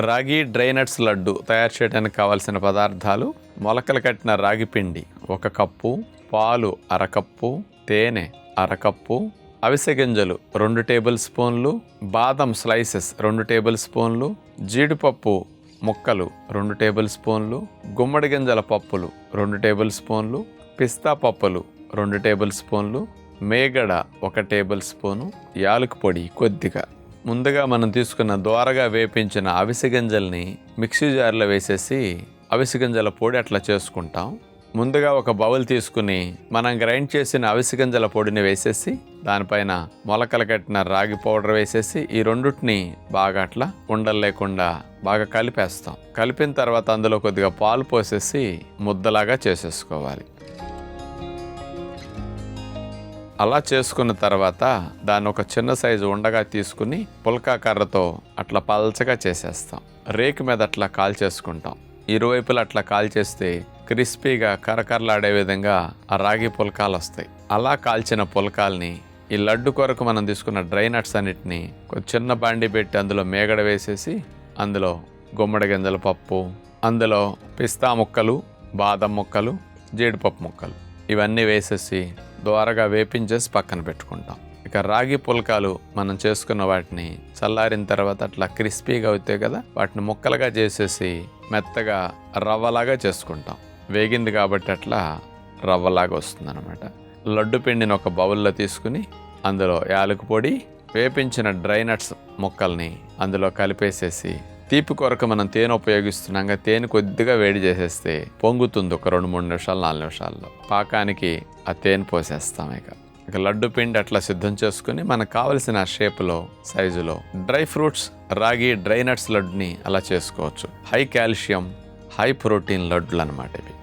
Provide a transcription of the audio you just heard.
రాగి dry nuts laddu తయారు చేయడానికి కావాల్సిన పదార్థాలు: మొలకలు కట్టిన రాగి పిండి 1 కప్పు, పాలు 1/2 కప్పు, తేనె 1/2 కప్పు, అవిసె గింజలు 2 టేబుల్ స్పూన్లు, బాదం స్లైసెస్ 2 టేబుల్ స్పూన్లు, జీడిపప్పు ముక్కలు 2 టేబుల్ స్పూన్లు, గుమ్మడి గింజల పప్పులు 2 టేబుల్ స్పూన్లు, పిస్తా పప్పులు 2 టేబుల్ స్పూన్లు, మేగడ 1 టేబుల్ స్పూను, యాలకుల పొడి కొద్దిగా. ముందుగా మనం తీసుకున్న దోరగా వేపించిన అవిసె గింజల్ని మిక్సీ జార్లో వేసేసి అవిసె గింజల పొడి అట్లా చేసుకుంటాం. ముందుగా ఒక బౌల్ తీసుకుని మనం గ్రైండ్ చేసిన అవిసె గింజల పొడిని వేసేసి దానిపైన మొలకలు కట్టిన రాగి పౌడర్ వేసేసి ఈ రెండుటిని బాగా అట్లా ఉండలు లేకుండా బాగా కలిపేస్తాం. కలిపిన తర్వాత అందులో కొద్దిగా పాలు పోసేసి ముద్దలాగా చేసేసుకోవాలి. అలా చేసుకున్న తర్వాత దాన్ని ఒక చిన్న సైజు ఉండగా తీసుకుని పుల్కా కర్రతో అట్లా పల్చగా చేసేస్తాం. రేకు మీద అట్లా కాల్చేసుకుంటాం. ఇరువైపులా అట్లా కాల్చేస్తే క్రిస్పీగా కరకరలాడే విధంగా ఆ రాగి పుల్కాలు వస్తాయి. అలా కాల్చిన పుల్కాల్ని ఈ లడ్డు కొరకు మనం తీసుకున్న డ్రై నట్స్ అన్నిటిని ఒక చిన్న బాండి పెట్టి అందులో మేగడ వేసేసి అందులో గుమ్మడి గింజల పప్పు, అందులో పిస్తా ముక్కలు, బాదం ముక్కలు, జీడిపప్పు ముక్కలు ఇవన్నీ వేసేసి దోరగా వేపించేసి పక్కన పెట్టుకుంటాం. ఇక రాగి పుల్కాలు మనం చేసుకున్న వాటిని చల్లారిన తర్వాత అట్లా క్రిస్పీగా అవుతాయి కదా, వాటిని ముక్కలుగా చేసేసి మెత్తగా రవ్వలాగా చేసుకుంటాం. వేగింది కాబట్టి అట్లా రవ్వలాగా వస్తుంది అనమాట. లడ్డు పిండిని ఒక బౌల్లో తీసుకుని అందులో యాలకుల పొడి, వేపించిన డ్రై నట్స్ ముక్కల్ని అందులో కలిపేసేసి తీపి కొరకు మనం తేనె ఉపయోగిస్తున్నాం. తేనె కొద్దిగా వేడి చేసేస్తే పొంగుతుంది. ఒక 2-3 నిమిషాలు 4 నిమిషాల్లో పాకానికి ఆ తేనె పోసేస్తాం. ఇక లడ్డు పిండి అట్లా సిద్ధం చేసుకుని మనకు కావలసిన షేప్లో సైజులో డ్రై ఫ్రూట్స్ రాగి డ్రై నట్స్ లడ్డుని అలా చేసుకోవచ్చు. హై కాల్షియం హై ప్రోటీన్ లడ్డులు అనమాట ఇవి.